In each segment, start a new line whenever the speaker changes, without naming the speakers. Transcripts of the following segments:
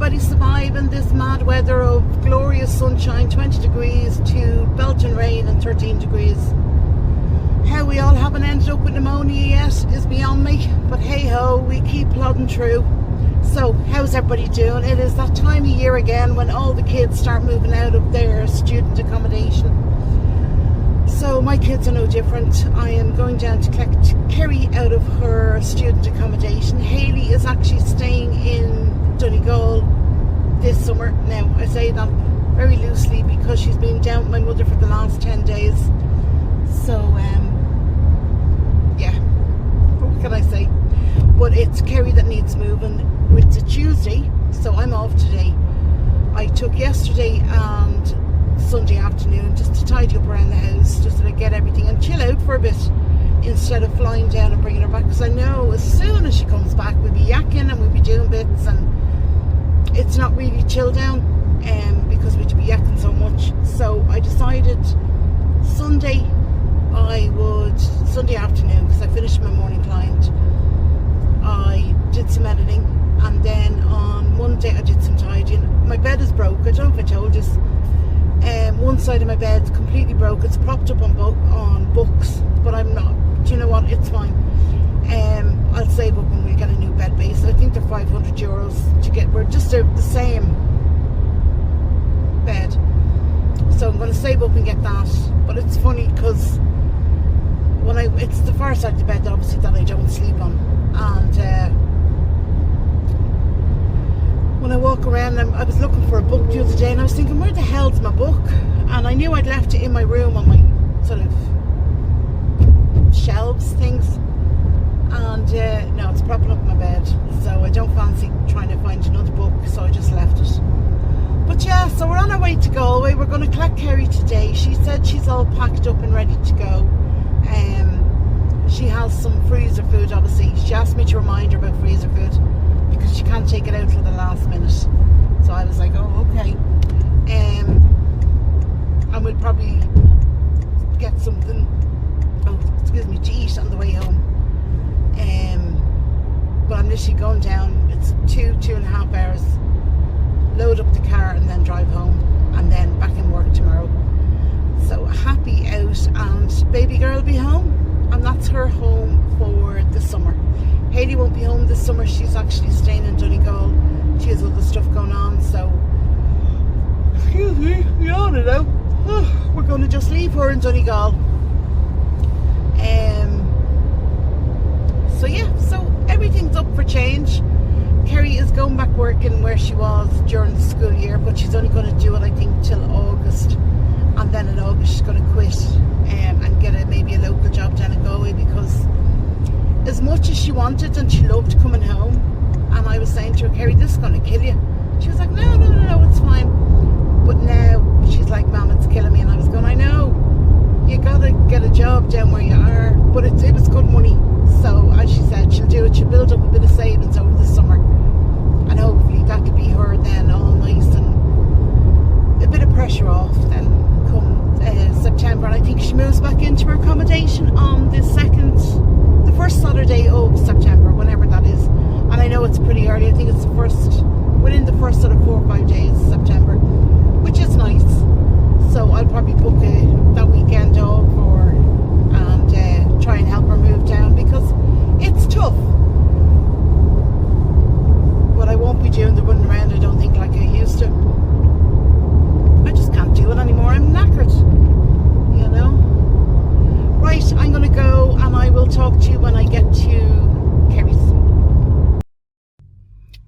everybody surviving this mad weather of glorious sunshine, 20 degrees to belting rain and 13 degrees. How we all haven't ended up with pneumonia yet is beyond me, but hey ho, we keep plodding through. So how's everybody doing? It is that time of year again when all the kids start moving out of their student accommodation. So my kids are no different. I am going down to collect Keri out of her student accommodation. Hayley is actually staying in Donegal this summer. Now I say that very loosely because she's been down with my mother for the last 10 days. So yeah, what can I say? But it's Keri that needs moving. It's a Tuesday, so I'm off today. I took yesterday and Sunday afternoon just to tidy up around the house, just to get everything and chill out for a bit instead of flying down and bringing her back, because I know as soon as she comes back we'll be yakking and we'll be doing bits, and it's not really chill down because we'd be yakking so much. So I decided Sunday afternoon, because I finished my morning client, I did some editing, and then on Monday I did some tidying. My bed is broke, I don't know if I told you. One side of my bed's completely broke. It's propped up on books, but I'm not. Do you know what? It's fine. I'll save up when we get a new bed base. I think they're €500 to get. We're just the same bed, so I'm going to save up and get that. But it's funny because it's the far side of the bed, obviously, that I don't sleep on, and when I walk around, I was looking for a book the other day, and I was thinking, where the hell's my book? And I knew I'd left it in my room on my sort of shelves things, and no, it's propping up my bed, so I don't fancy trying to find another book, so I just left it. But yeah, so we're on our way to Galway. We're going to collect Keri today. She said she's all packed up and ready to go. She has some freezer food, obviously. She asked me to remind her about freezer food because she can't take it out till the last minute. So I was like, oh, okay. And we'll probably get something, to eat on the way home. But I'm literally going down. It's 2.5 hours. Load up the car and then drive home, and then back in work tomorrow. So happy out, and baby girl will be home, and that's her home for the summer. Hayley won't be home this summer. She's actually staying in Donegal. She has other stuff going on, so excuse me, yawning now. We're going to just leave her in Donegal. So yeah, so everything's up for change. Keri is going back working where she was during the school year, but she's only going to do it, I think, till August, and then in August she's going to quit and get maybe a local job down in Galway, because as much as she wanted and she loved coming home, and I was saying to her, Keri, this is going to kill you. She was like, no, it's fine. But now she's like, Mum, it's killing me. And I was going, I know, you got to get a job down where you are, but it was good money. So as she said, she'll do it. She'll build up a bit of savings over the summer, and hopefully that could be her then all nice and a bit of pressure off then come September. And I think she moves back into her accommodation on the first Saturday of September, whenever that is. And I know it's pretty early. I think it's within the first sort of 4 or 5 days of September, which is nice. So I'll probably book that weekend off and try and help her move down, because it's tough. But I won't be doing the running around, I don't think, like I used to. I just can't do it anymore. I'm knackered, you know. Right, I'm going to go, and I will talk to you when I get to Keri's.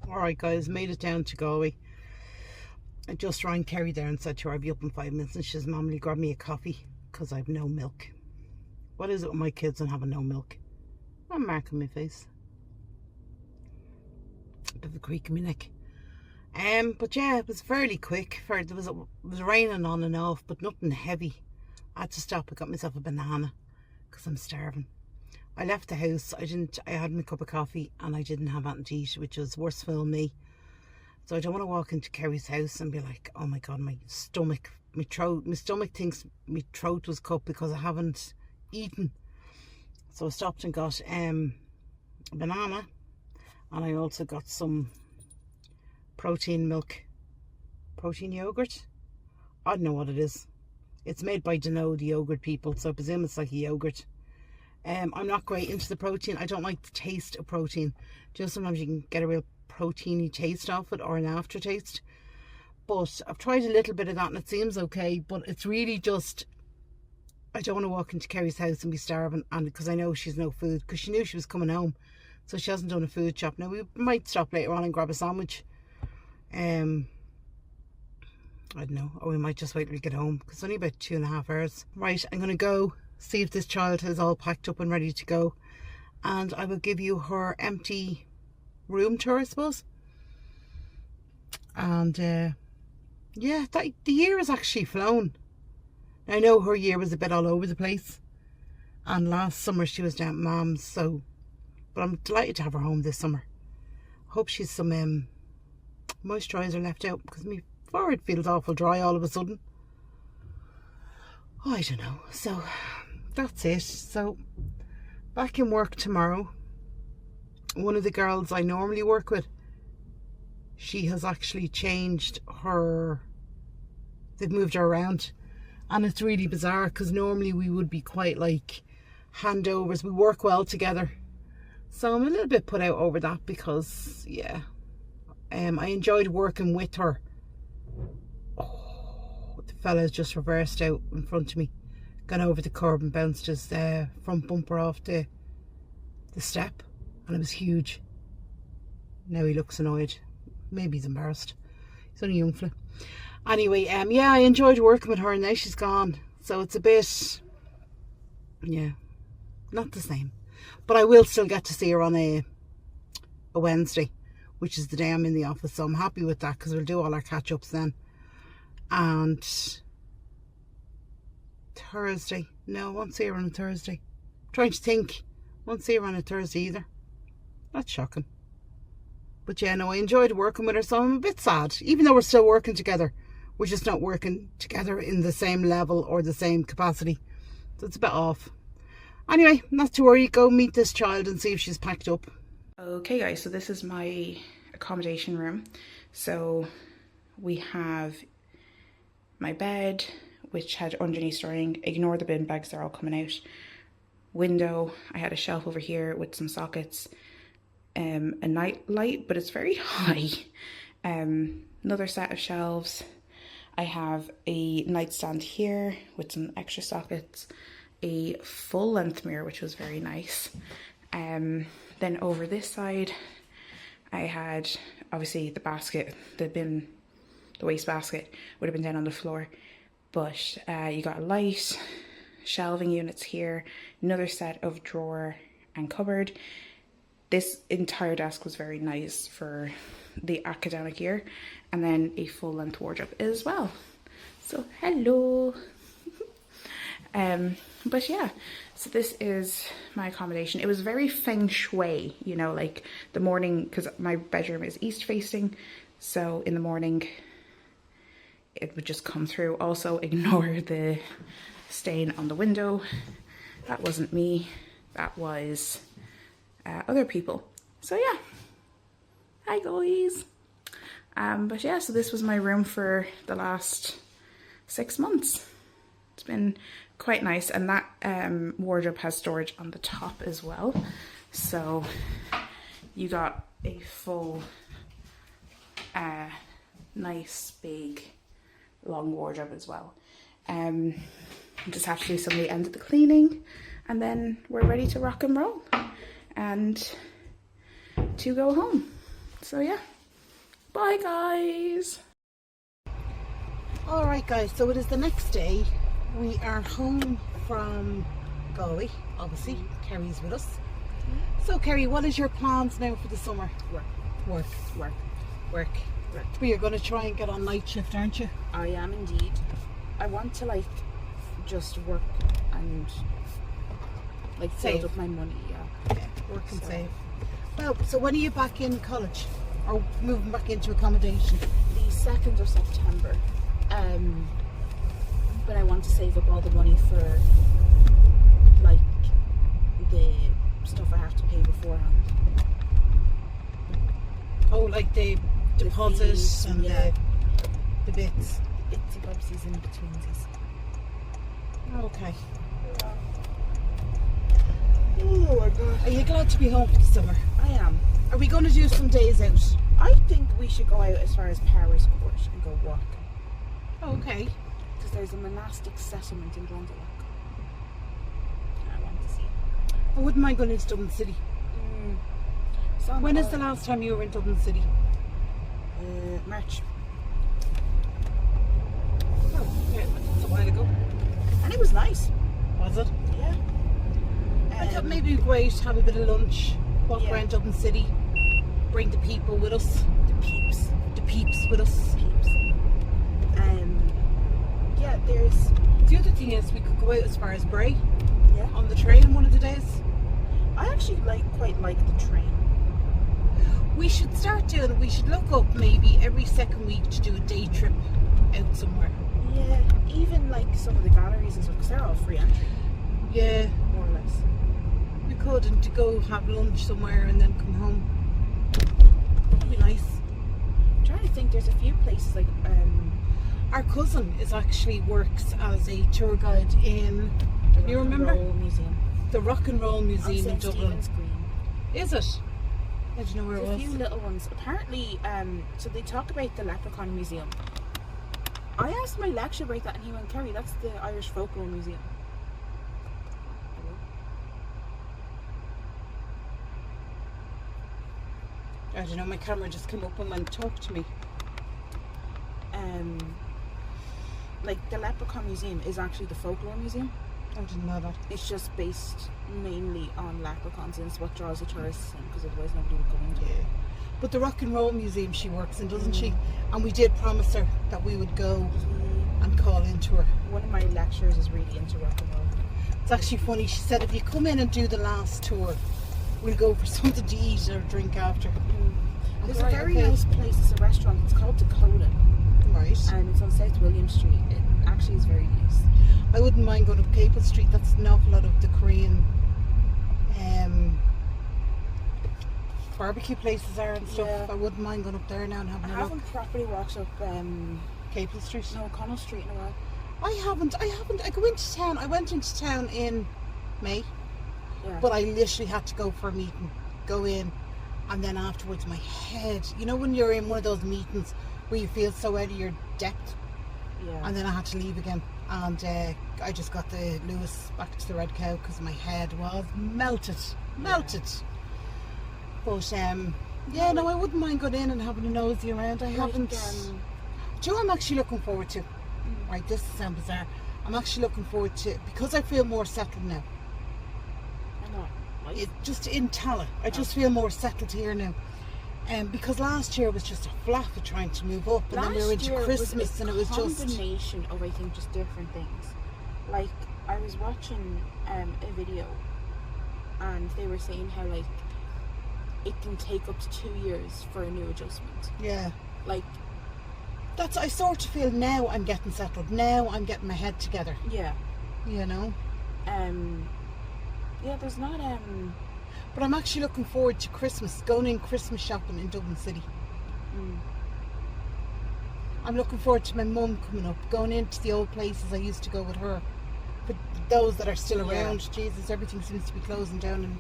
Alright guys, made it down to Galway. I just rang Keri there and said to her I'll be up in 5 minutes, and she says, Mum, will you grab me a coffee, because I have no milk. What is it with my kids and having no milk? I'm marking my face. A bit of a creak in my neck. But yeah, it was fairly quick. It was raining on and off, but nothing heavy. I had to stop. I got myself a banana because I'm starving. I left the house. I had my cup of coffee and I didn't have anything to eat, which was worse for me. So I don't want to walk into Keri's house and be like, oh my God, my stomach thinks my throat was cut because I haven't eaten. So I stopped and got a banana, and I also got some protein milk. Protein yogurt? I don't know what it is. It's made by Danone, the yogurt people, so I presume it's like a yogurt. I'm not great into the protein. I don't like the taste of protein. Just sometimes you can get a real proteiny taste off it, or an aftertaste. But I've tried a little bit of that and it seems okay, but it's really just, I don't want to walk into Keri's house and be starving, and because I know she's no food, because she knew she was coming home, so she hasn't done a food shop. Now we might stop later on and grab a sandwich. I don't know, or we might just wait till we get home, because it's only about 2.5 hours. Right, I'm going to go see if this child is all packed up and ready to go, and I will give you her empty room tour, I suppose. And yeah, the year has actually flown. I know her year was a bit all over the place, and last summer she was down at Mum's, so, but I'm delighted to have her home this summer. Hope she's some moisturiser left out, because my forehead feels awful dry all of a sudden. I don't know. So that's it. So back in work tomorrow. One of the girls I normally work with, she has actually changed her, they've moved her around, and it's really bizarre, because normally we would be quite like handovers, we work well together, so I'm a little bit put out over that, because yeah, I enjoyed working with her. Oh, the fella's just reversed out in front of me, gone over the curb and bounced his front bumper off the step, and it was huge. Now he looks annoyed. Maybe he's embarrassed. He's only a young fella. Anyway, yeah, I enjoyed working with her, and now she's gone. So it's a bit, yeah, not the same. But I will still get to see her on a Wednesday, which is the day I'm in the office. So I'm happy with that, because we'll do all our catch-ups then. And Thursday. No, I won't see her on a Thursday. I'm trying to think. Won't see her on a Thursday either. That's shocking. But yeah, no, I enjoyed working with her, so I'm a bit sad. Even though we're still working together, we're just not working together in the same level or the same capacity. So it's a bit off. Anyway, not to worry. Go meet this child and see if she's packed up.
Okay guys, so this is my accommodation room. So we have my bed, which had underneath storing. Ignore the bin bags, they're all coming out. Window, I had a shelf over here with some sockets. A night light, but it's very high. Another set of shelves. I have a nightstand here with some extra sockets, a full length mirror, which was very nice. Then over this side, I had obviously the basket, the bin, the waste basket would have been down on the floor, but you got a light, shelving units here, another set of drawer and cupboard. This entire desk was very nice for the academic year, and then a full-length wardrobe as well. So hello. But yeah, so this is my accommodation. It was very feng shui, you know, like the morning, because my bedroom is east facing, so in the morning it would just come through. Also ignore the stain on the window. That wasn't me, that was other people. So yeah, hi guys. But yeah, so this was my room for the last 6 months. It's been quite nice, and that wardrobe has storage on the top as well, so you got a full nice big long wardrobe as well. Just have to do some of the end of the cleaning, and then we're ready to rock and roll and to go home. So yeah, bye guys.
Alright guys, so it is the next day. We are home from Galway, obviously. Keri's with us. So Keri, what is your plans now for the summer? Work. You're going to try and get on night shift, aren't you?
I am indeed. I want to like just work and like save up my money, yeah.
Work and save. Well, so when are you back in college? Or moving back into accommodation?
The 2nd of September. But I want to save up all the money for like the stuff I have to pay beforehand.
Oh, like the deposits
fees,
and
yeah.
the bits.
Itsy bobsies in betweensies.
Okay.
Oh my god.
Are you glad to be home for the summer?
I am.
Are we going to do some days out?
I think we should go out as far as Powers Court and go walking.
Okay.
Because there's a monastic settlement in Glendalough. I want to see it.
I wouldn't mind going into Dublin City.
So
When is the last time you were in Dublin City?
March.
Oh, yeah, that's a while ago.
And it was nice.
Was it?
Yeah.
I thought maybe we'd go out, have a bit of lunch, walk
Yeah.
around Dublin City, bring the people with us,
the peeps.
the peeps with us.
Peeps. Yeah, there's.
The other thing is we could go out as far as Bray
Yeah.
on the train one of the days.
I actually quite like the train.
We should start doing, we should look up maybe every second week to do a day trip out somewhere.
Yeah. Even like some of the galleries and stuff, because they're all free entry,
Yeah,
more or less.
we could, and to go have lunch somewhere and then come home. That'd be nice.
I'm trying to think. There's a few places like
Our cousin actually works as a tour guide in,
the
you
Rock and
remember?
Roll Museum.
the Rock and Roll
On
Museum in
St.
Dublin.
Stephen's Green.
Is it? I don't know where
There's
it
a few
was.
little ones. Apparently, so they talk about the Leprechaun Museum. I asked my lecturer about that, and he went, "Keri, that's the Irish Folklore Museum."
I don't know, my camera just came up and went, talk to me.
Like the Leprechaun Museum is actually the Folklore Museum.
I didn't know that.
It's just based mainly on leprechauns, and it's what draws the tourists in, because otherwise nobody would go into it.
But the Rock and Roll Museum she works in, doesn't she? And we did promise her that we would go and call into her.
One of my lecturers is really into rock and roll.
It's actually funny, she said if you come in and do the last tour, we'll go for something to eat or drink after.
There's
Right,
a very
okay.
nice place, it's a restaurant, it's called Dakota,
Right.
and it's on South William Street. It actually is very nice.
I wouldn't mind going up Capel Street, that's an awful lot of the Korean barbecue places are and stuff.
Yeah.
I wouldn't mind going up there now and
I
having a look.
haven't properly walked up
Capel Street.
O'Connell Street in a while.
I haven't. I go into town. I went into town in May,
Yeah.
but I literally had to go for a meeting, go in, and then afterwards my head, you know when you're in one of those meetings where you feel so out of your depth,
yeah.
and then I had to leave again, and I just got the Lewis back to the Red Cow because my head was melted. But yeah, no, I wouldn't mind going in and having a nosy around. I haven't. Do you know what I'm actually looking forward to? Right, this sounds bizarre. I'm actually looking forward to, because I feel more settled now.
I know. Like,
Just in Tala, I just feel more settled here now. Because last year was just a flap of trying to move up, and then we were into Christmas, and it was just
combination of, I think, just different things. Like, I was watching a video, and they were saying how like it can take up to 2 years for a new adjustment.
yeah.
Like,
That's, I sort of feel now I'm getting settled. Now I'm getting my head together.
yeah,
You know.
yeah. There's not
But I'm actually looking forward to Christmas, going in Christmas shopping in Dublin City. I'm looking forward to my mum coming up, going into the old places I used to go with her. But those that are still
Yeah.
around, Jesus, everything seems to be closing down and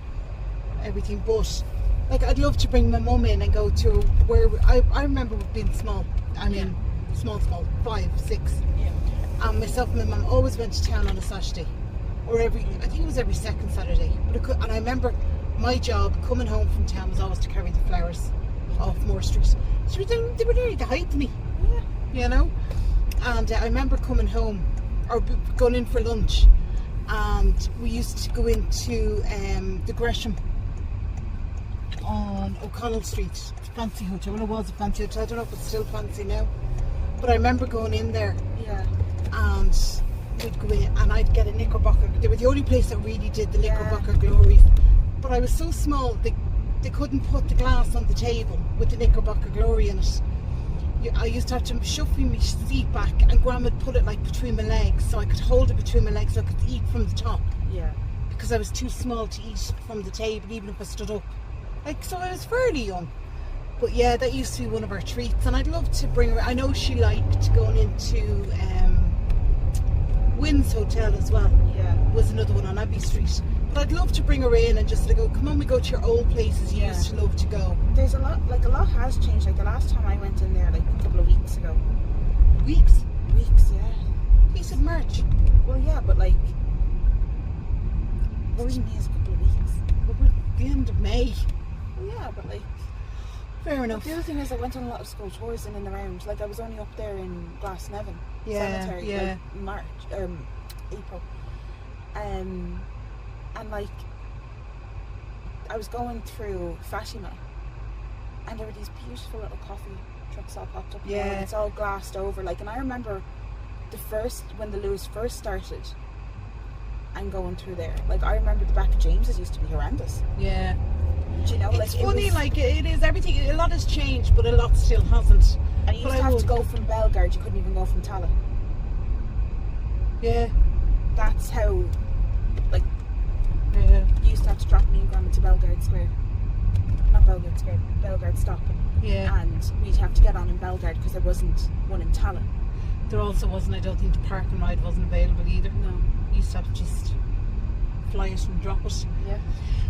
everything. But like, I'd love to bring my mum in and go to where I remember being small. I mean, small, 5, 6.
yeah.
And myself and my mum always went to town on a Saturday, or I think it was every second Saturday. But and I remember my job coming home from town was always to carry the flowers off Moore Street. So they were nearly the height of me, you know. And I remember coming home or going in for lunch, and we used to go into the Gresham on O'Connell Street, fancy hotel. Well, it was a fancy hotel. I don't know if it's still fancy now, but I remember going in there.
Yeah.
And we'd go in and I'd get a Knickerbocker. They were the only place that really did the Knickerbocker glories. But I was so small, they couldn't put the glass on the table with the Knickerbocker glory in it. I used to have to shuffle my seat back, and Grandma would put it like between my legs so I could hold it between my legs so I could eat from the top.
Yeah.
Because I was too small to eat from the table even if I stood up. Like, so I was fairly young. But yeah, that used to be one of our treats, and I'd love to bring her. I know she liked going into Wynn's Hotel as well.
Yeah.
Was another one on Abbey Street. But I'd love to bring her in and just go, come on, we go to your old places you used to love to go.
There's a lot has changed. Like the last time I went in there, like a couple of weeks ago.
Weeks?
Weeks, yeah.
He said March.
Well, yeah, but like, what do you mean it's a couple of weeks?
But we're at the end of May.
Well, yeah, but like,
fair
but
enough.
the other thing is I went on a lot of school tours in and around. Like I was only up there in Glasnevin Cemetery, like April. And like, I was going through Fatima, and there were these beautiful little coffee trucks all popped up.
Yeah.
And it's all glassed over. Like, and I remember when the Lewis first started, and going through there. Like, I remember the back of James's used to be horrendous.
Yeah.
Do you know?
It's funny, like it is everything. A lot has changed, but a lot still hasn't.
And you used to have to go from Bellegarde. You couldn't even go from Tala.
Yeah.
That's how. Like,
Yeah.
you used to have to drop me and Grandma to Bellegarde Square. Not Bellegarde Square, Bellegarde Stop.
Yeah.
And we'd have to get on in Bellegarde because there wasn't one in Tala.
There also wasn't, I don't think the park and ride wasn't available either.
No.
You used to have to just fly it and drop it.
Yeah.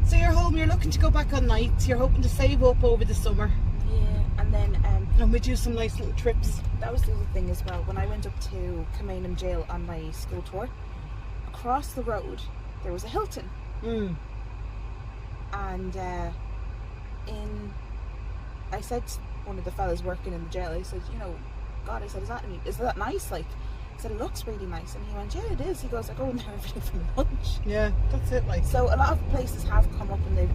So you're home, you're looking to go back on nights, you're hoping to save up over the summer.
Yeah. And then
And we do some nice little trips.
that was the other thing as well. When I went up to Kilmainham Jail on my school tour, across the road there was a Hilton.
Mm.
And I said to one of the fellas working in the jail, I said, you know, God, I said, is that nice? Like, I said, it looks really nice. And he went, yeah, it is. He goes, I go in there every day for lunch.
Yeah, that's it. Like,
So a lot of places have come up and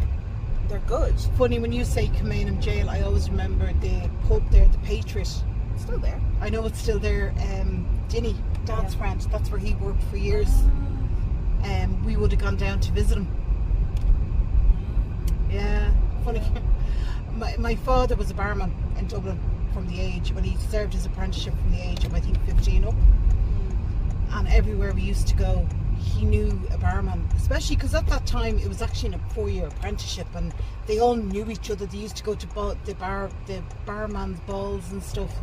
they're good.
funny when you say Kilmainham Jail, I always remember the pub there, the Patriot.
It's still there.
I know it's still there. Dinny, Dad's friend, that's where he worked for years. We would have gone down to visit him. Yeah, funny. My father was a barman in Dublin from the age when he served his apprenticeship from the age of I think 15 up. And everywhere we used to go, he knew a barman, especially because at that time it was actually a 4-year apprenticeship, and they all knew each other. They used to go to the barman's balls and stuff.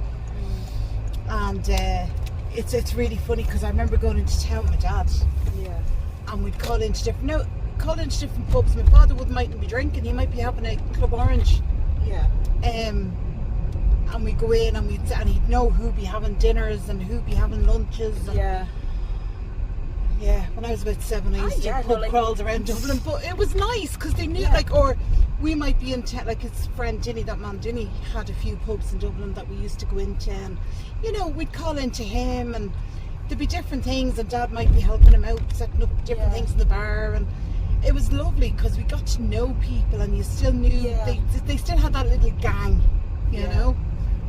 And it's really funny because I remember going into town with my dad.
Yeah.
And we'd call into different pubs. My father mightn't be drinking, he might be having a Club Orange.
Yeah.
And we'd go in and he'd know who'd be having dinners and who'd be having lunches. And
Yeah.
yeah, when I was about 7 I used to pub crawls around Dublin, but it was nice because they knew, or we might be in town, like his friend Dinny, that man Dinny had a few pubs in Dublin that we used to go into, and you know, we'd call into him and there'd be different things, and Dad might be helping him out, setting up different things in the bar, and it was lovely because we got to know people, and you still knew they still had that little gang, you know.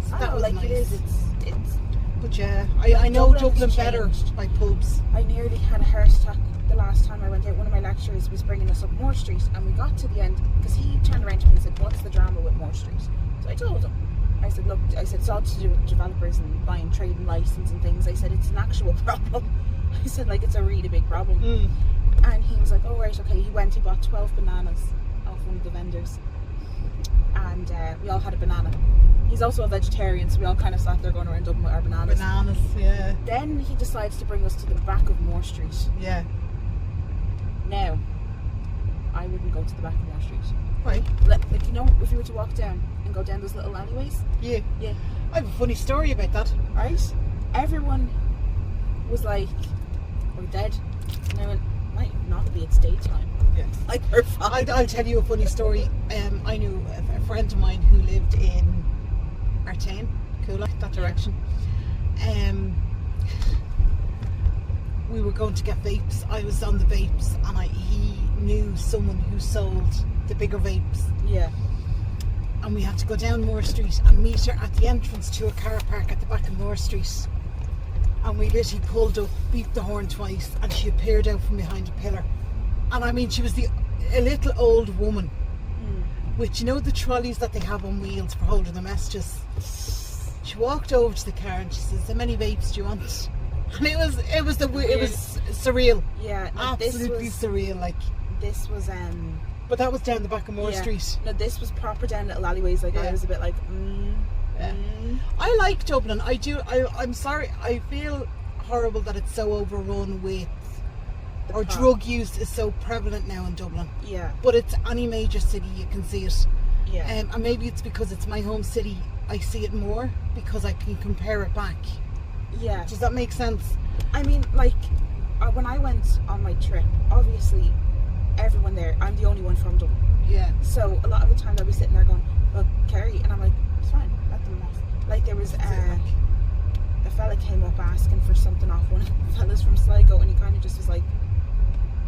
So that was
like
nice.
it is. It's.
But yeah, I know Dublin better by pubs.
I nearly had a heart attack the last time I went out. One of my lecturers was bringing us up Moore Street, and we got to the end because he turned around to me and said, "What's the drama with Moore Street?" So I told him. I said, "Look, it's all to do with developers and buying trading license and things." I said, "It's an actual problem." I said, "Like, it's a really big problem." And he was like, "Oh right, okay." He bought 12 bananas off one of the vendors, and we all had a banana. He's also a vegetarian, so we all kind of sat there going around Dublin with our bananas.
Bananas, yeah.
Then he decides to bring us to the back of Moore Street.
Yeah.
Now, I wouldn't go to the back of Moore Street.
Right.
Like, you know, if you were to walk down and go down those little alleyways.
Yeah.
Yeah.
I have a funny story about that.
Right? Everyone was like, we're dead. And I went, might not be, it's daytime.
Yeah.
Like, we're fine.
I'll tell you a funny story. I knew a friend of mine who lived in Artane, Coolock, that direction. We were going to get vapes. I was on the vapes, and he knew someone who sold the bigger vapes.
Yeah.
And we had to go down Moore Street and meet her at the entrance to a car park at the back of Moore Street. And we literally pulled up, beeped the horn twice, and she appeared out from behind a pillar. And I mean, she was a little old woman, with, you know, the trolleys that they have on wheels for holding the messages. She walked over to the car and she says, "How many vapes do you want?" And it was surreal.
Yeah.
Absolutely surreal. Like,
This was
But that was down the back of Moore
Yeah.
Street.
No, this was proper down little alleyways. Like, I
Yeah.
was a bit like,
Yeah. I like Dublin. I do. I'm sorry. I feel horrible that it's so overrun with, or
pub.
drug use is so prevalent now in Dublin.
Yeah.
But it's any major city you can see it.
Yeah.
And maybe it's because it's my home city. I see it more because I can compare it back.
Yeah.
Does that make sense?
I mean, like, when I went on my trip, obviously, everyone there, I'm the only one from Dublin.
Yeah.
So a lot of the time I'll be sitting there going, well, Keri, and I'm like, it's fine, let them off. Like, there was a fella came up asking for something off one of the fellas from Sligo, and he kind of just was like,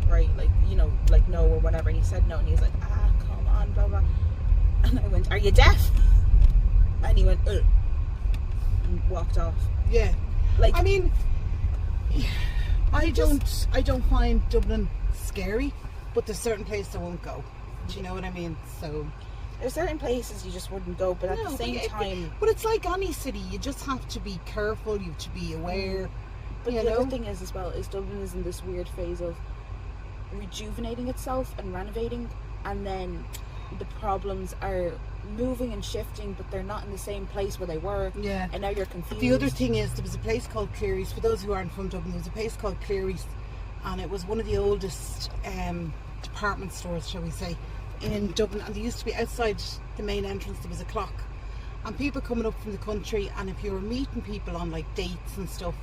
right, like, you know, like, no or whatever, and he said no, and he was like, come on, blah blah, and I went, are you deaf? And he went, ugh, and walked off.
Yeah.
Like,
I mean, I don't find Dublin scary, but there's certain places I won't go. Do you know what I mean? So
there's certain places you just wouldn't go, but at
no,
the same time,
but it's like any city. You just have to be careful. You have to be aware.
but
you
the
know?
other thing is as well is Dublin is in this weird phase of rejuvenating itself and renovating, and then the problems are moving and shifting, but they're not in the same place where they were.
Yeah.
And now you're confused.
The other thing is there was a place called Cleary's. For those who aren't from Dublin, there was a place called Cleary's, and it was one of the oldest department stores, shall we say, in Dublin. And there used to be outside the main entrance there was a clock, and people coming up from the country, and if you were meeting people on like dates and stuff,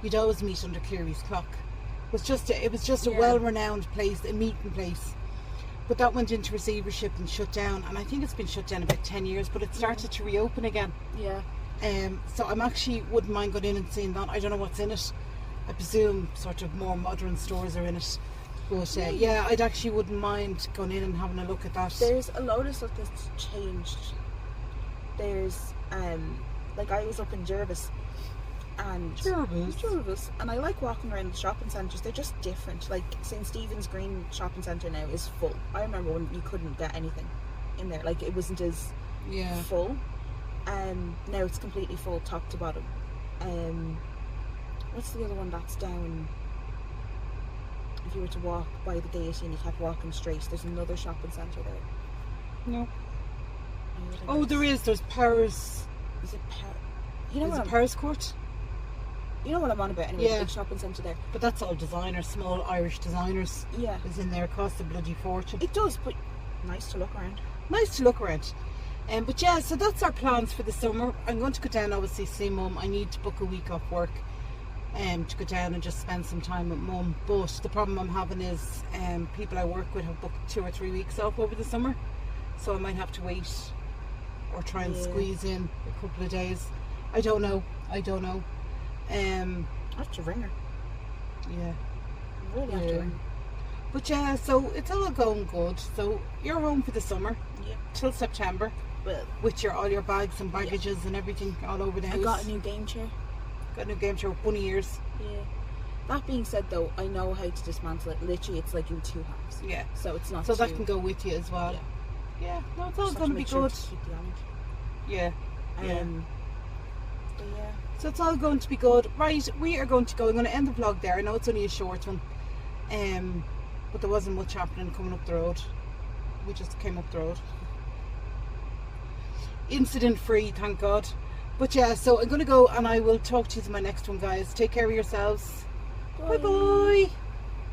you'd always meet under Cleary's clock. It was just a
Yeah.
well-renowned place, a meeting place. But that went into receivership and shut down, and I think it's been shut down about 10 years, but it started to reopen again.
Yeah.
So I'm actually wouldn't mind going in and seeing that. I don't know what's in it. I presume sort of more modern stores are in it. But yeah, I'd actually wouldn't mind going in and having a look at that.
There's a load of stuff that's changed. There's like I was up in Jervis, and Jervis, and I like walking around the shopping centres. They're just different. Like St. Stephen's Green shopping centre now is full. I remember when you couldn't get anything in there. Like it wasn't as full. Now it's completely full top to bottom. What's the other one that's down? If you were to walk by the gate and you kept walking straight, there's another shopping centre there.
No. Oh, there is. There's Paris.
Is it you know
Is
what
it Paris Court?
You know what I'm on about anyway.
Yeah.
Big shopping centre there.
But that's all designers, small Irish designers.
Yeah.
Is in there, cost a bloody fortune.
It does, but nice to look around.
Nice to look around. But yeah, so that's our plans for the summer. I'm going to go down, obviously, see Mum. I need to book a week off work to go down and just spend some time with Mum. But the problem I'm having is people I work with have booked 2 or 3 weeks off over the summer, so I might have to wait or try and squeeze in a couple of days. I don't know.
I have to ring her.
Yeah.
I really have to ring her.
But yeah, so it's all going good. So you're home for the summer
Yeah.
till September
Well,
with all your bags and baggages and everything all over the house.
I got a new game chair.
Got a new game chair with bunny ears.
Yeah. That being said, though, I know how to dismantle it. Literally, it's like in 2 halves.
Yeah.
So it's not.
So that
too-
can go with you as well.
Yeah.
Yeah. No, it's all
Just have
going to be
make sure
good.
to keep the orange.
Yeah. Yeah.
But yeah.
So it's all going to be good. Right, we are going to go. I'm going to end the vlog there. I know it's only a short one. But there wasn't much happening coming up the road. We just came up the road. Incident free, thank God. But yeah, so I'm going to go and I will talk to you in my next one, guys. Take care of yourselves. Bye bye.